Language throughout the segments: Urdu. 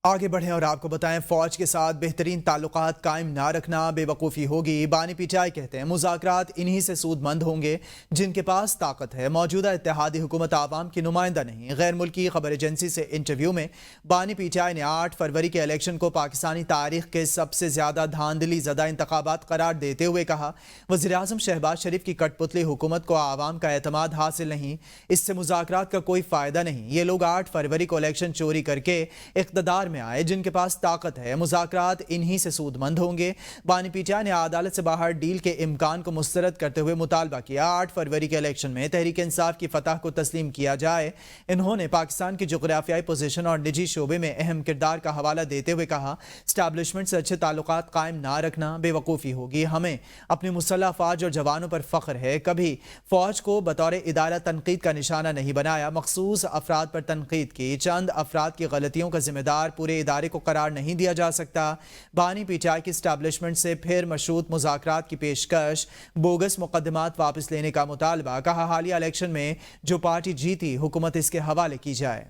آگے بڑھیں اور آپ کو بتائیں، فوج کے ساتھ بہترین تعلقات قائم نہ رکھنا بے وقوفی ہوگی۔ بانی پی ٹی آئی کہتے ہیں مذاکرات انہی سے سود مند ہوں گے جن کے پاس طاقت ہے۔ موجودہ اتحادی حکومت عوام کی نمائندہ نہیں۔ غیر ملکی خبر ایجنسی سے انٹرویو میں بانی پی ٹی آئی نے 8 فروری کے الیکشن کو پاکستانی تاریخ کے سب سے زیادہ دھاندلی زدہ انتخابات قرار دیتے ہوئے کہا، وزیراعظم شہباز شریف کی کٹ پتلی حکومت کو عوام کا اعتماد حاصل نہیں، اس سے مذاکرات کا کوئی فائدہ نہیں۔ یہ لوگ 8 فروری کو الیکشن چوری کر کے اقتدار میں آئے، جن کے پاس طاقت ہے، مذاکرات انہی سے سود مند ہوں گے۔ بانی پی ٹی آئی نے عدالت سے باہر ڈیل کے امکان کو مسترد کرتے ہوئے مطالبہ کیا 8 فروری کے الیکشن میں تحریک انصاف کی فتح کو تسلیم کیا جائے۔ انہوں نے پاکستان کی جغرافیائی پوزیشن اور نجی شعبے میں اہم کردار کا حوالہ دیتے ہوئے کہا، اسٹیبلشمنٹ سے اچھے تعلقات قائم نہ رکھنا بے وقوفی ہوگی۔ ہمیں اپنی مسلح افواج اور جوانوں پر فخر ہے، کبھی فوج کو بطور ادارہ تنقید کا نشانہ نہیں بنایا، مخصوص افراد پر تنقید کی، چند افراد کی غلطیوں کا ذمہ دار پورے ادارے کو قرار نہیں دیا جا سکتا۔ بانی پی ٹی آئی کی اسٹیبلشمنٹ سے پھر مشروط مذاکرات کی پیشکش، بوگس مقدمات واپس لینے کا مطالبہ، کہا حالیہ الیکشن میں جو پارٹی جیتی حکومت اس کے حوالے کی جائے۔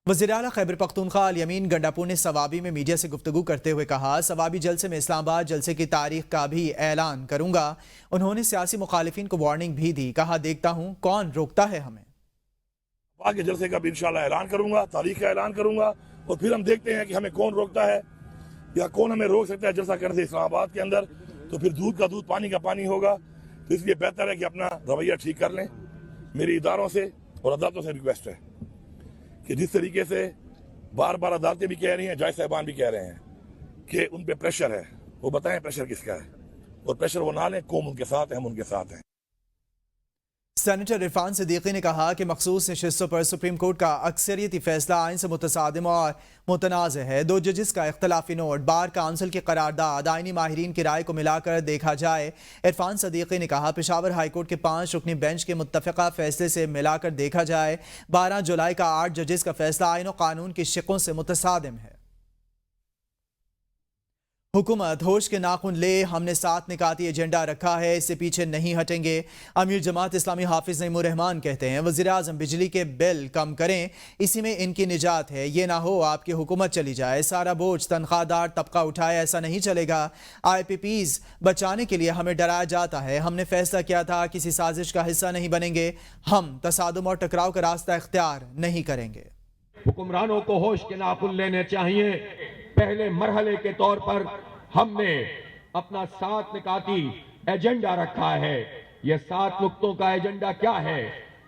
وزیراعلیٰ خیبر پختونخوا الیمین گنڈاپور نے سوابی میں میڈیا سے گفتگو کرتے ہوئے کہا، سوابی جلسے میں اسلام آباد جلسے کی تاریخ کا بھی اعلان کروں گا۔ انہوں نے سیاسی مخالفین کو وارننگ بھی دی، کہا دیکھتا ہوں کون روکتا ہے ہمیں۔ آگے جلسے کا بھی انشاءاللہ اعلان کروں گا، تاریخ کا اعلان کروں گا، اور پھر ہم دیکھتے ہیں کہ ہمیں کون روکتا ہے یا کون ہمیں روک سکتا ہے جلسہ کرنے سے اسلام آباد کے اندر۔ تو پھر دودھ کا دودھ پانی کا پانی ہوگا، تو اس لیے بہتر ہے کہ اپنا رویہ ٹھیک کر لیں۔ میری اداروں سے اور عدالتوں سے ریکویسٹ ہے کہ جس طریقے سے بار بار عدالتیں بھی کہہ رہی ہیں، جج صاحبان بھی کہہ رہے ہیں کہ ان پہ پریشر ہے، وہ بتائیں پریشر کس کا ہے، اور پریشر وہ نہ لیں، قوم ان کے ساتھ ہے، ہم ان کے ساتھ ہیں۔ سینیٹر عرفان صدیقی نے کہا کہ مخصوص نشستوں پر سپریم کورٹ کا اکثریتی فیصلہ آئین سے متصادم اور متنازع ہے۔ 2 ججز کا اختلافی نوٹ، بار کونسل کی قرارداد، آئینی ماہرین کی رائے کو ملا کر دیکھا جائے۔ عرفان صدیقی نے کہا پشاور ہائی کورٹ کے 5 رکنی بینچ کے متفقہ فیصلے سے ملا کر دیکھا جائے۔ 12 جولائی کا 8 ججز کا فیصلہ آئین و قانون کی شقوں سے متصادم ہے۔ حکومت ہوش کے ناخن لے، ہم نے 7 نکاتی ایجنڈا رکھا ہے، اس سے پیچھے نہیں ہٹیں گے۔ امیر جماعت اسلامی حافظ نعیم الرحمان کہتے ہیں وزیراعظم بجلی کے بل کم کریں، اسی میں ان کی نجات ہے۔ یہ نہ ہو آپ کی حکومت چلی جائے، سارا بوجھ تنخواہ دار طبقہ اٹھائے، ایسا نہیں چلے گا۔ آئی پی پیز بچانے کے لیے ہمیں ڈرایا جاتا ہے، ہم نے فیصلہ کیا تھا کسی سازش کا حصہ نہیں بنیں گے، ہم تصادم اور ٹکراؤ کا راستہ اختیار نہیں کریں گے۔ حکمرانوں کو ہوش کے ناخن لینے چاہیے۔ پہلے مرحلے کے طور پر ہم نے اپنا 7 نکاتی ایجنڈا رکھا ہے۔ یہ 7 نکتوں کا ایجنڈا کیا ہے؟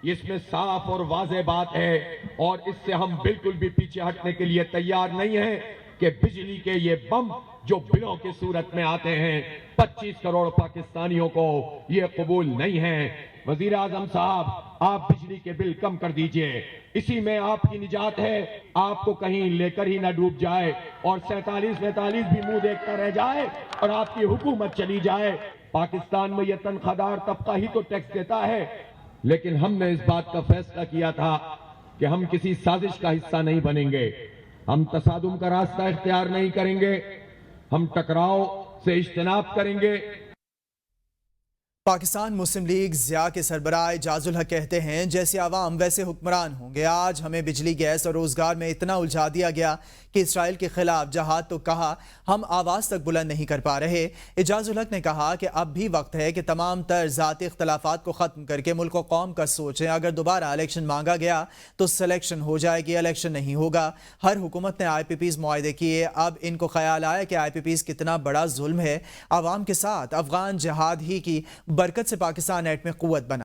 اس میں صاف اور واضح بات ہے، اور اس سے ہم بالکل بھی پیچھے ہٹنے کے لیے تیار نہیں ہیں کہ بجلی کے یہ بم جو بلوں کی صورت میں آتے ہیں 25 کروڑ پاکستانیوں کو یہ قبول نہیں ہے۔ وزیر اعظم صاحب، آپ بجلی کے بل کم کر دیجئے، اسی میں آپ کی نجات ہے، آپ کو کہیں لے کر ہی نہ ڈوب جائے اور 47 بھی منہ دیکھتا رہ جائے اور آپ کی حکومت چلی جائے۔ پاکستان میں یہ تنخواہ دار طبقہ ہی تو ٹیکس دیتا ہے، لیکن ہم نے اس بات کا فیصلہ کیا تھا کہ ہم کسی سازش کا حصہ نہیں بنیں گے، ہم تصادم کا راستہ اختیار نہیں کریں گے، ہم ٹکراؤ سے اجتناب کریں گے۔ پاکستان مسلم لیگ ضیاء کے سربراہ اعجاز الحق کہتے ہیں جیسے عوام ویسے حکمران ہوں گے۔ آج ہمیں بجلی، گیس اور روزگار میں اتنا الجھا دیا گیا کہ اسرائیل کے خلاف جہاد تو کہا، ہم آواز تک بلند نہیں کر پا رہے۔ اعجاز الحق نے کہا کہ اب بھی وقت ہے کہ تمام تر ذاتی اختلافات کو ختم کر کے ملک و قوم کا سوچیں۔ اگر دوبارہ الیکشن مانگا گیا تو سلیکشن ہو جائے گی، الیکشن نہیں ہوگا۔ ہر حکومت نے آئی پی پیز معاہدے کیے، اب ان کو خیال آیا کہ آئی پی پیز کتنا بڑا ظلم ہے۔ عوام کے ساتھ افغان جہاد ہی کی برکت سے پاکستان ایٹمی قوت بنا۔